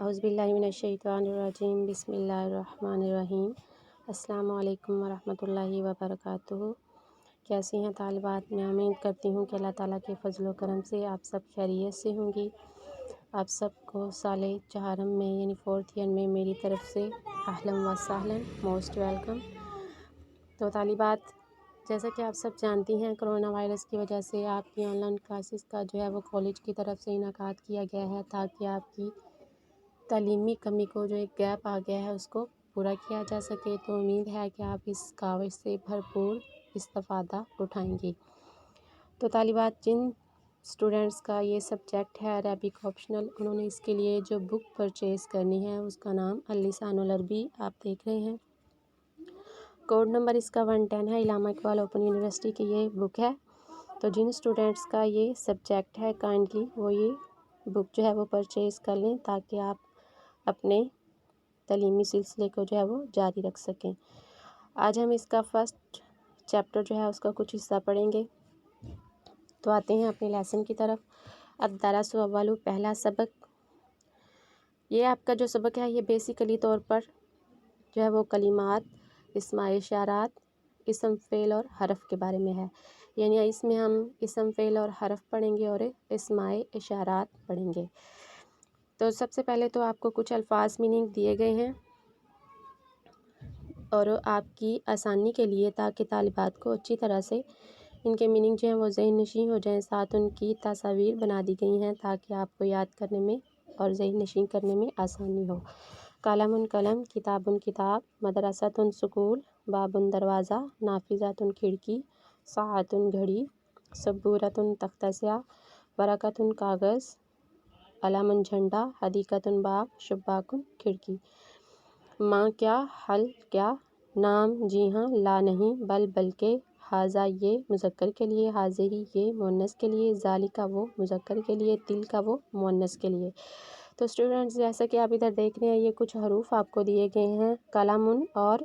اعوذ باللہ من الشیطان الرجیم بسم اللہ الرحمن الرحیم۔ السلام علیکم ورحمۃ اللہ وبرکاتہ۔ کیسی ہیں طالبات؟ میں امید کرتی ہوں کہ اللہ تعالیٰ کے فضل و کرم سے آپ سب خیریت سے ہوں گی۔ آپ سب کو سال چہارم میں یعنی 4th ایئر میں میری طرف سے اہلا و سہلا، موسٹ ویلکم۔ تو طالبات، جیسا کہ آپ سب جانتی ہیں، کرونا وائرس کی وجہ سے آپ کی آن لائن کلاسز کا جو ہے وہ کالج کی طرف سے انعقاد کیا گیا ہے تاکہ آپ کی تعلیمی کمی کو جو ایک گیپ آ گیا ہے اس کو پورا کیا جا سکے۔ تو امید ہے کہ آپ اس کاوش سے بھرپور استفادہ اٹھائیں گی۔ تو طالبات، جن اسٹوڈنٹس کا یہ سبجیکٹ ہے عربک آپشنل، انہوں نے اس کے لیے جو بک پرچیز کرنی ہے اس کا نام اللسان العربی آپ دیکھ رہے ہیں۔ کوڈ نمبر اس کا 110 ہے۔ علامہ اقبال اوپن یونیورسٹی کی یہ بک ہے۔ تو جن اسٹوڈنٹس کا یہ سبجیکٹ ہے کائنڈلی وہ یہ بک جو ہے وہ پرچیز کر لیں تاکہ آپ اپنے تعلیمی سلسلے کو جو ہے وہ جاری رکھ سکیں۔ آج ہم اس کا فرسٹ چیپٹر جو ہے اس کا کچھ حصہ پڑھیں گے۔ تو آتے ہیں اپنے لیسن کی طرف۔ الدرس الاول، پہلا سبق۔ یہ آپ کا جو سبق ہے یہ بیسیکلی طور پر جو ہے وہ کلمات، اسماء اشارات، اسم فعل اور حرف کے بارے میں ہے۔ یعنی اس میں ہم اسم فعل اور حرف پڑھیں گے اور اسماء اشارات پڑھیں گے۔ تو سب سے پہلے تو آپ کو کچھ الفاظ میننگ دیے گئے ہیں اور آپ کی آسانی کے لیے تاکہ طالبات کو اچھی طرح سے ان کے میننگ جو ہیں وہ ذہن نشین ہو جائیں، ساتھ ان کی تصاویر بنا دی گئی ہیں تاکہ آپ کو یاد کرنے میں اور ذہن نشین کرنے میں آسانی ہو۔ قلم قلم، کتاب کتاب، مدرسۃ سکول، باب دروازہ، نافذۃ کھڑکی، ساعۃ گھڑی، سبورۃ تختہ سیاہ، ورقۃ کاغذ، علم جھنڈا، حدیقۃ باغ، شباک کھڑکی۔ ماں کیا، حل کیا، نام جی ہاں، لا نہیں، بل بلکہ، ھذا یہ مذکر کے لیے، ھذہ یہ مؤنث کے لیے، ذالک وہ مذکر کے لیے، تلک وہ مؤنث کے لیے۔ تو اسٹوڈنٹس، جیسا کہ آپ ادھر دیکھ رہے ہیں یہ کچھ حروف آپ کو دیے گئے ہیں۔ قلم اور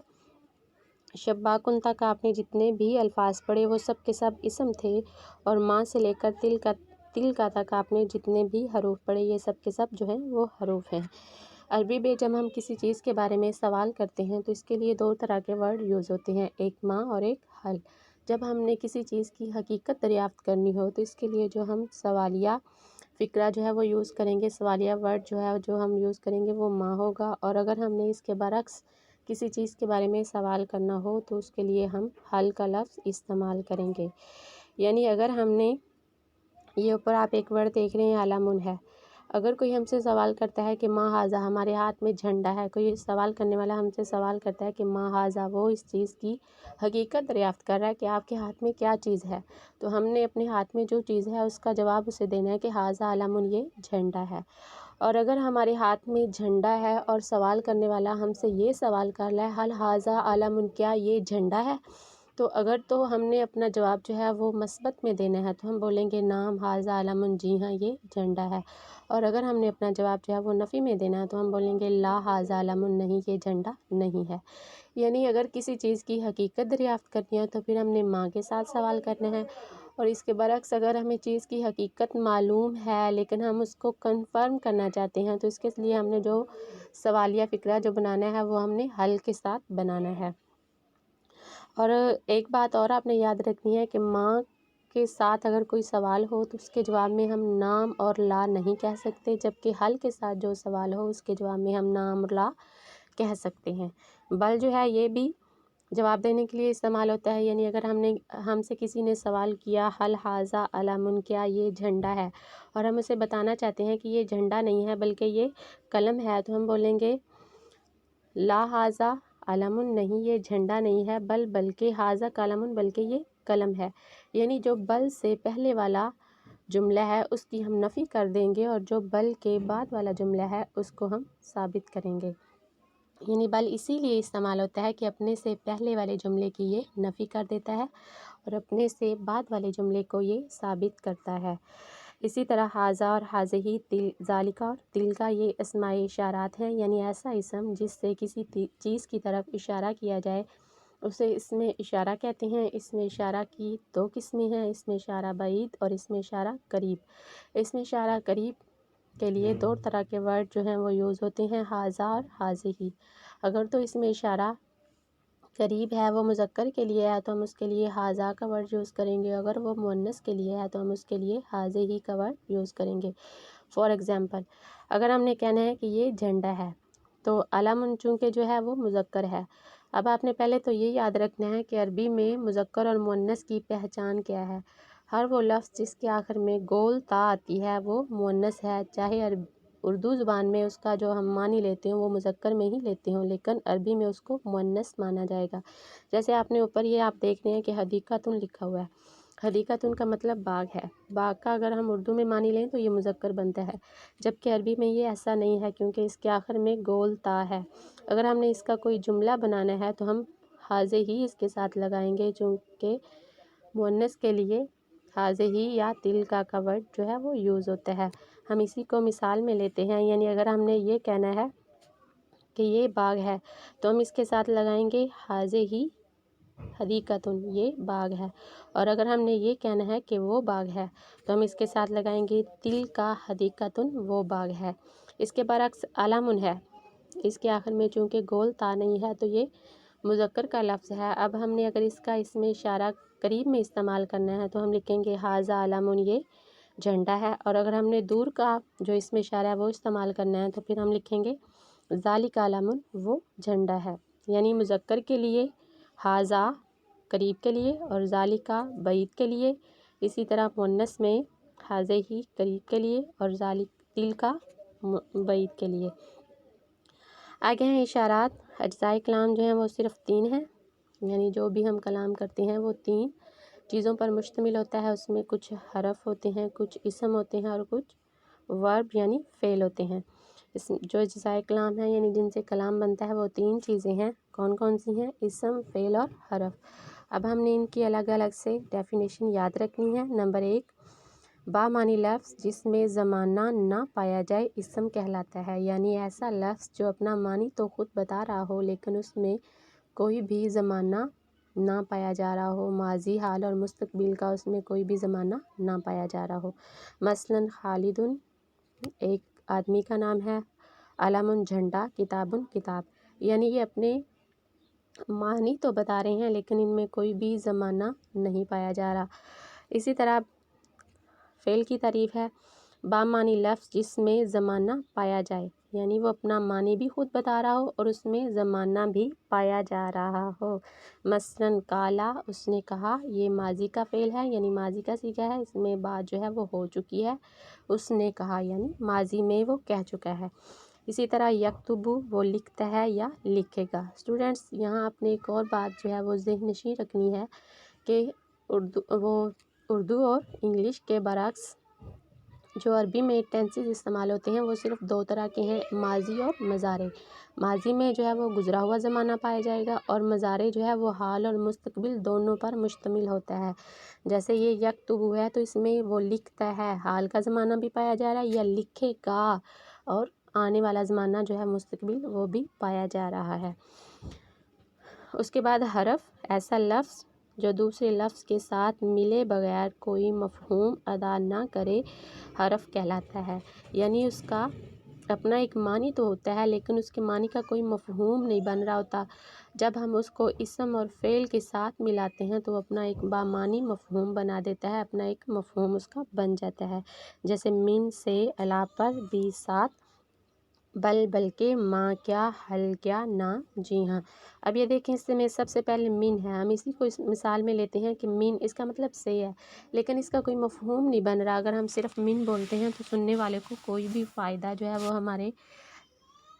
شباکن تک آپ نے جتنے بھی الفاظ پڑھے وہ سب کے سب اسم تھے، اور ماں سے لے کر تل کا تک آپ نے جتنے بھی حروف پڑھے یہ سب کے سب جو ہیں وہ حروف ہیں۔ عربی میں جب ہم کسی چیز کے بارے میں سوال کرتے ہیں تو اس کے لیے دو طرح کے ورڈ یوز ہوتے ہیں، ایک ماں اور ایک حل۔ جب ہم نے کسی چیز کی حقیقت دریافت کرنی ہو تو اس کے لیے جو ہم سوالیہ فقرہ جو ہے وہ یوز کریں گے، سوالیہ ورڈ جو ہے جو ہم یوز کریں گے وہ ماں ہوگا، اور اگر ہم نے اس کے برعکس کسی چیز کے بارے میں سوال کرنا ہو تو اس کے لیے ہم حل کا لفظ استعمال کریں گے۔ یعنی اگر ہم نے یہ اوپر آپ ایک ورڈ دیکھ رہے ہیں علم ہے، اگر کوئی ہم سے سوال کرتا ہے کہ ما ھذا، ہمارے ہاتھ میں جھنڈا ہے، کوئی سوال کرنے والا ہم سے سوال کرتا ہے کہ ما ھذا، وہ اس چیز کی حقیقت دریافت کر رہا ہے کہ آپ کے ہاتھ میں کیا چیز ہے، تو ہم نے اپنے ہاتھ میں جو چیز ہے اس کا جواب اسے دینا ہے کہ ھذا علم، یہ جھنڈا ہے۔ اور اگر ہمارے ہاتھ میں جھنڈا ہے اور سوال کرنے والا ہم سے یہ سوال کر رہا ہے حل ھذا علم، کیا یہ جھنڈا ہے، تو اگر تو ہم نے اپنا جواب جو ہے وہ مثبت میں دینا ہے تو ہم بولیں گے نعم ھذا علم، جی ہاں یہ جھنڈا ہے، اور اگر ہم نے اپنا جواب جو ہے وہ نفی میں دینا ہے تو ہم بولیں گے لا ھذا علم، نہیں یہ جھنڈا نہیں ہے۔ یعنی اگر کسی چیز کی حقیقت دریافت کرنی ہے تو پھر ہم نے ماں کے ساتھ سوال کرنا ہے، اور اس کے برعکس اگر ہمیں چیز کی حقیقت معلوم ہے لیکن ہم اس کو کنفرم کرنا چاہتے ہیں تو اس کے لیے ہم نے جو سوالیہ فقرہ جو بنانا ہے وہ ہم نے حل کے ساتھ بنانا ہے۔ اور ایک بات اور آپ نے یاد رکھنی ہے کہ ماں کے ساتھ اگر کوئی سوال ہو تو اس کے جواب میں ہم نام اور لا نہیں کہہ سکتے، جبکہ حل کے ساتھ جو سوال ہو اس کے جواب میں ہم نام اور لا کہہ سکتے ہیں۔ بل جو ہے یہ بھی جواب دینے کے لیے استعمال ہوتا ہے، یعنی اگر ہم سے کسی نے سوال کیا حل ھذا علم، کیا یہ جھنڈا ہے، اور ہم اسے بتانا چاہتے ہیں کہ یہ جھنڈا نہیں ہے بلکہ یہ قلم ہے، تو ہم بولیں گے لا ھذا علم، نہیں یہ جھنڈا نہیں ہے، بل بلکہ ھذا قلم، بلکہ یہ قلم ہے۔ یعنی جو بل سے پہلے والا جملہ ہے اس کی ہم نفی کر دیں گے اور جو بل کے بعد والا جملہ ہے اس کو ہم ثابت کریں گے۔ یعنی بل اسی لیے استعمال ہوتا ہے کہ اپنے سے پہلے والے جملے کی یہ نفی کر دیتا ہے اور اپنے سے بعد والے جملے کو یہ ثابت کرتا ہے۔ اسی طرح ھذا اور ھذہ، ذالک اور تلک یہ اسماء اشارات ہیں، یعنی ایسا اسم جس سے کسی چیز کی طرف اشارہ کیا جائے اسے اسم اشارہ کہتے ہیں۔ اسم اشارہ کی دو قسمیں ہیں، اسم اشارہ بعید اور اسم اشارہ قریب۔ اسم اشارہ قریب کے لیے دو طرح کے ورڈ جو ہیں وہ یوز ہوتے ہیں، ھذا اور ھذہ۔ اگر تو اس میں اشارہ قریب ہے، وہ مذکر کے لیے ہے، تو ہم اس کے لیے ھذا کا ورڈ یوز کریں گے، اگر وہ مؤنث کے لیے ہے تو ہم اس کے لیے ھذہ کا ورڈ یوز کریں گے۔ فار ایگزامپل، اگر ہم نے کہنا ہے کہ یہ جھنڈا ہے، تو علم چونکہ جو ہے وہ مذکر ہے۔ اب آپ نے پہلے تو یہ یاد رکھنا ہے کہ عربی میں مذکر اور مؤنث کی پہچان کیا ہے۔ ہر وہ لفظ جس کے آخر میں گول تا آتی ہے وہ مؤنث ہے، چاہے اردو زبان میں اس کا جو ہم معنی لیتے ہیں وہ مذکر میں ہی لیتے ہوں، لیکن عربی میں اس کو مؤنث مانا جائے گا۔ جیسے آپ نے اوپر یہ آپ دیکھ رہے ہیں کہ حدیقۃ لکھا ہوا ہے، حدیقۃ کا مطلب باغ ہے۔ باغ کا اگر ہم اردو میں معنی لیں تو یہ مذکر بنتا ہے، جبکہ عربی میں یہ ایسا نہیں ہے کیونکہ اس کے آخر میں گول تا ہے۔ اگر ہم نے اس کا کوئی جملہ بنانا ہے تو ہم ھذہ ہی اس کے ساتھ لگائیں گے، چونکہ مؤنث کے لیے ھذہ یا تلک کا ورڈ جو ہے وہ یوز ہوتا ہے۔ ہم اسی کو مثال میں لیتے ہیں، یعنی اگر ہم نے یہ کہنا ہے کہ یہ باغ ہے تو ہم اس کے ساتھ لگائیں گے ھذہ حدیقۃ، یہ باغ ہے۔ اور اگر ہم نے یہ کہنا ہے کہ وہ باغ ہے تو ہم اس کے ساتھ لگائیں گے تلک حدیقۃ، وہ باغ ہے۔ اس کے برعکس علم ہے، اس کے آخر میں چونکہ گول تا نہیں ہے تو یہ مذکر کا لفظ ہے۔ اب ہم نے اگر اس کا اس میں اشارہ قریب میں استعمال کرنا ہے تو ہم لکھیں گے ھذا علم، یہ جھنڈا ہے، اور اگر ہم نے دور کا جو اس میں اشارہ ہے وہ استعمال کرنا ہے تو پھر ہم لکھیں گے ذالک علم، وہ جھنڈا ہے۔ یعنی مذکر کے لیے ھذا قریب کے لیے اور ذالک بعید کے لیے، اسی طرح مؤنث میں ھذہ قریب کے لیے اور تلک بعید کے لیے۔ آگے ہیں اشارات۔ اجزائے کلام جو ہیں وہ صرف 3 ہیں، یعنی جو بھی ہم کلام کرتے ہیں وہ 3 چیزوں پر مشتمل ہوتا ہے۔ اس میں کچھ حرف ہوتے ہیں، کچھ اسم ہوتے ہیں اور کچھ ورب یعنی فعل ہوتے ہیں۔ جو اجزائے کلام ہیں یعنی جن سے کلام بنتا ہے وہ 3 چیزیں ہیں۔ کون کون سی ہیں؟ اسم، فعل اور حرف۔ اب ہم نے ان کی الگ الگ سے ڈیفینیشن یاد رکھنی ہے۔ نمبر 1، بامعنی لفظ جس میں زمانہ نہ پایا جائے اسم کہلاتا ہے، یعنی ایسا لفظ جو اپنا معنی تو خود بتا رہا ہو لیکن اس میں کوئی بھی زمانہ نہ پایا جا رہا ہو، ماضی، حال اور مستقبل کا اس میں کوئی بھی زمانہ نہ پایا جا رہا ہو۔ مثلاً خالد ایک آدمی کا نام ہے، علم جھنڈا، کتاب کتاب، یعنی یہ اپنے معنی تو بتا رہے ہیں لیکن ان میں کوئی بھی زمانہ نہیں پایا جا رہا۔ اسی طرح فعل کی تعریف ہے، بامعنی لفظ جس میں زمانہ پایا جائے، یعنی وہ اپنا معنی بھی خود بتا رہا ہو اور اس میں زمانہ بھی پایا جا رہا ہو۔ مثلاً قالا، اس نے کہا، یہ ماضی کا فعل ہے یعنی ماضی کا صیغہ ہے، اس میں بات جو ہے وہ ہو چکی ہے، اس نے کہا یعنی ماضی میں وہ کہہ چکا ہے۔ اسی طرح یکتب، وہ لکھتا ہے یا لکھے گا۔ اسٹوڈنٹس یہاں آپ نے ایک اور بات جو ہے وہ ذہن نشین رکھنی ہے کہ اردو اور انگلش کے برعکس جو عربی میں ٹینسز استعمال ہوتے ہیں وہ صرف 2 طرح کے ہیں، ماضی اور مضارع۔ ماضی میں جو ہے وہ گزرا ہوا زمانہ پایا جائے گا اور مضارع جو ہے وہ حال اور مستقبل دونوں پر مشتمل ہوتا ہے۔ جیسے یہ یکتب ہے تو اس میں وہ لکھتا ہے، حال کا زمانہ بھی پایا جا رہا ہے، یا لکھے گا اور آنے والا زمانہ جو ہے مستقبل وہ بھی پایا جا رہا ہے۔ اس کے بعد حرف، ایسا لفظ جو دوسرے لفظ کے ساتھ ملے بغیر کوئی مفہوم ادا نہ کرے حرف کہلاتا ہے، یعنی اس کا اپنا ایک معنی تو ہوتا ہے لیکن اس کے معنی کا کوئی مفہوم نہیں بن رہا ہوتا۔ جب ہم اس کو اسم اور فعل کے ساتھ ملاتے ہیں تو اپنا ایک بامعنی مفہوم بنا دیتا ہے، اپنا ایک مفہوم اس کا بن جاتا ہے۔ جیسے من، سے، الا پر، بھی ساتھ، بل بلکہ، ماں کیا، حل کیا، نہ، جی ہاں۔ اب یہ دیکھیں اس میں سب سے پہلے من ہے، ہم اسی کو اس مثال میں لیتے ہیں کہ من، اس کا مطلب سے ہے لیکن اس کا کوئی مفہوم نہیں بن رہا۔ اگر ہم صرف من بولتے ہیں تو سننے والے کو کوئی بھی فائدہ جو ہے وہ ہمارے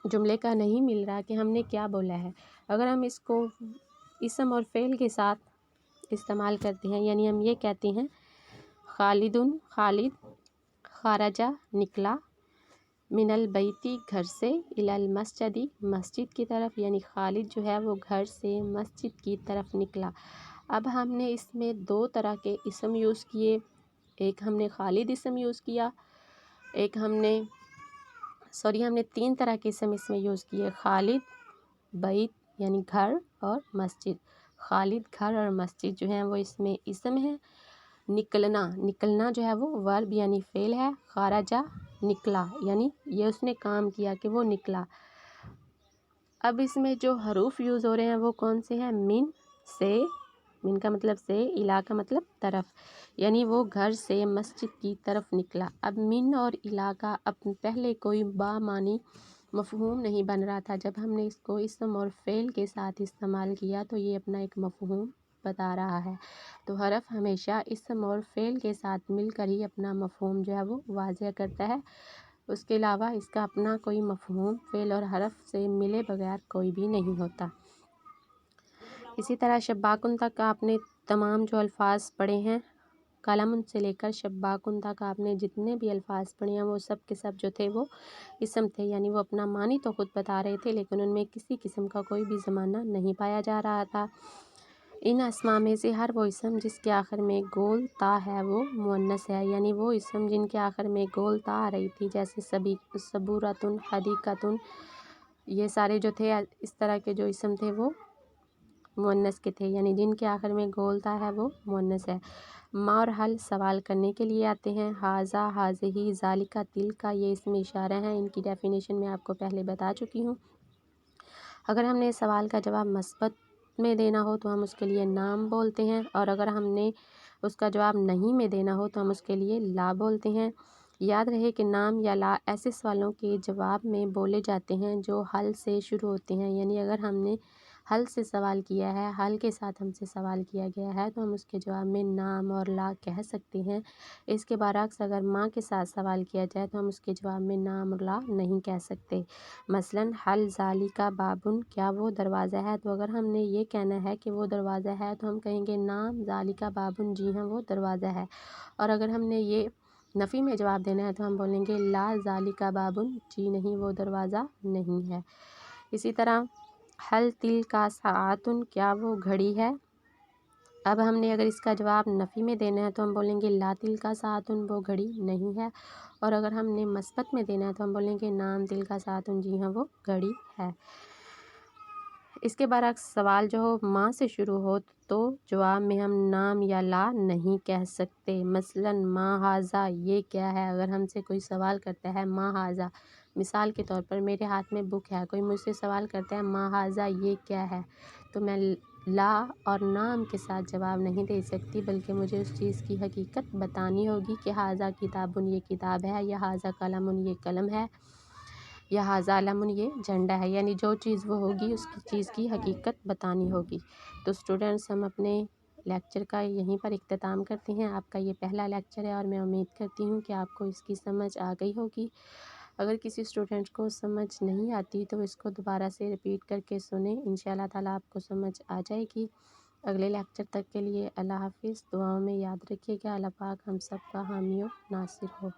جملے کا نہیں مل رہا کہ ہم نے کیا بولا ہے۔ اگر ہم اس کو اسم اور فعل کے ساتھ استعمال کرتے ہیں، یعنی ہم یہ کہتے ہیں خالد، خالد، خرج، نکلا، من البیتی، گھر سے، الی المسجد، مسجد کی طرف، یعنی خالد جو ہے وہ گھر سے مسجد کی طرف نکلا۔ اب ہم نے اس میں 2 طرح کے اسم یوز کیے، ایک ہم نے خالد اسم یوز کیا، ایک ہم نے 3 طرح کے اسم اس میں یوز کیے، خالد، بیت یعنی گھر اور مسجد۔ خالد گھر اور مسجد جو ہیں وہ اس میں اسم ہے۔ نکلنا، نکلنا جو ہے وہ ورب یعنی فعل ہے۔ خارجہ نکلا، یعنی یہ اس نے کام کیا کہ وہ نکلا۔ اب اس میں جو حروف یوز ہو رہے ہیں وہ کون سے ہیں؟ من، سے، من کا مطلب سے، الا کا مطلب طرف، یعنی وہ گھر سے مسجد کی طرف نکلا۔ اب من اور الا کا پہلے کوئی بامعنی مفہوم نہیں بن رہا تھا، جب ہم نے اس کو اسم اور فعل کے ساتھ استعمال کیا تو یہ اپنا ایک مفہوم بتا رہا ہے۔ تو حرف ہمیشہ اسم اور فعل کے ساتھ مل کر ہی اپنا مفہوم جو ہے وہ واضح کرتا ہے، اس کے علاوہ اس کا اپنا کوئی مفہوم فعل اور حرف سے ملے بغیر کوئی بھی نہیں ہوتا۔ اسی طرح شباکن تک آپ نے تمام جو الفاظ پڑھے ہیں، قلم سے لے کر شباکن تک آپ نے جتنے بھی الفاظ پڑھے ہیں وہ سب کے سب جو تھے وہ اسم تھے، یعنی وہ اپنا معنی تو خود بتا رہے تھے لیکن ان میں کسی قسم کا کوئی بھی زمانہ نہیں پایا جا رہا تھا۔ ان اسماء میں سے ہر وہ اسم جس کے آخر میں گول تا ہے وہ مؤنث ہے، یعنی وہ اسم جن کے آخر میں گول تا آ رہی تھی، جیسے صبورتن، حدیقتن، یہ سارے جو تھے اس طرح کے جو اسم تھے وہ مؤنث کے تھے، یعنی جن کے آخر میں گول تا ہے وہ مؤنث ہے۔ ما اور حل سوال کرنے کے لیے آتے ہیں۔ ہاذا، ہاذہی، ذالکا، تلکا، یہ اسم اشارہ ہیں، ان کی ڈیفینیشن میں آپ کو پہلے بتا چکی ہوں۔ اگر ہم نے سوال کا جواب مثبت میں دینا ہو تو ہم اس کے لیے نام بولتے ہیں، اور اگر ہم نے اس کا جواب نہیں میں دینا ہو تو ہم اس کے لیے لا بولتے ہیں۔ یاد رہے کہ نام یا لا ایسے سوالوں کے جواب میں بولے جاتے ہیں جو حل سے شروع ہوتے ہیں، یعنی اگر ہم نے حل سے سوال کیا ہے، حل کے ساتھ ہم سے سوال کیا گیا ہے تو ہم اس کے جواب میں نام اور لا کہہ سکتے ہیں۔ اس کے برعکس اگر ماں کے ساتھ سوال کیا جائے تو ہم اس کے جواب میں نام اور لا نہیں کہہ سکتے۔ مثلاً حل ذالکا بابن، کیا وہ دروازہ ہے؟ تو اگر ہم نے یہ کہنا ہے کہ وہ دروازہ ہے تو ہم کہیں گے نام ذالکا بابن، جی ہاں وہ دروازہ ہے۔ اور اگر ہم نے یہ نفی میں جواب دینا ہے تو ہم بولیں گے لا ذالکا بابن، جی نہیں وہ دروازہ نہیں ہے۔ اسی طرح حل تلکا ساعتن، کیا وہ گھڑی ہے؟ اب ہم نے اگر اس کا جواب نفی میں دینا ہے تو ہم بولیں گے لا تلکا ساعتن، وہ گھڑی نہیں ہے۔ اور اگر ہم نے مثبت میں دینا ہے تو ہم بولیں گے نام تلکا ساعتن، جی ہاں وہ گھڑی ہے۔ اس کے برعکس سوال جو ہو ماں سے شروع ہو تو جواب میں ہم نام یا لا نہیں کہہ سکتے۔ مثلاً ما ھذا، یہ کیا ہے؟ اگر ہم سے کوئی سوال کرتا ہے ما ھذا، مثال کے طور پر میرے ہاتھ میں بک ہے، کوئی مجھ سے سوال کرتا ہے ما ھذا، یہ کیا ہے؟ تو میں لا اور نام کے ساتھ جواب نہیں دے سکتی، بلکہ مجھے اس چیز کی حقیقت بتانی ہوگی کہ ھذا کتابن، یہ کتاب ہے، یا ھذا قلمن، یہ قلم ہے، یا ھذا علمن، یہ جھنڈا ہے، یعنی جو چیز وہ ہوگی اس کی چیز کی حقیقت بتانی ہوگی۔ تو اسٹوڈنٹس، ہم اپنے لیکچر کا یہیں پر اختتام کرتے ہیں۔ آپ کا یہ پہلا لیکچر ہے اور میں امید کرتی ہوں کہ آپ کو اس کی سمجھ آ گئی ہوگی۔ اگر کسی اسٹوڈنٹ کو سمجھ نہیں آتی تو اس کو دوبارہ سے ریپیٹ کر کے سنیں، انشاءاللہ تعالیٰ آپ کو سمجھ آ جائے گی۔ اگلے لیکچر تک کے لیے اللہ حافظ، دعاؤں میں یاد رکھیے گا۔ اللہ پاک ہم سب کا حامی و ناصر ہو۔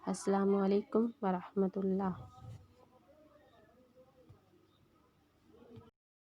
السلام علیکم ورحمۃ اللہ۔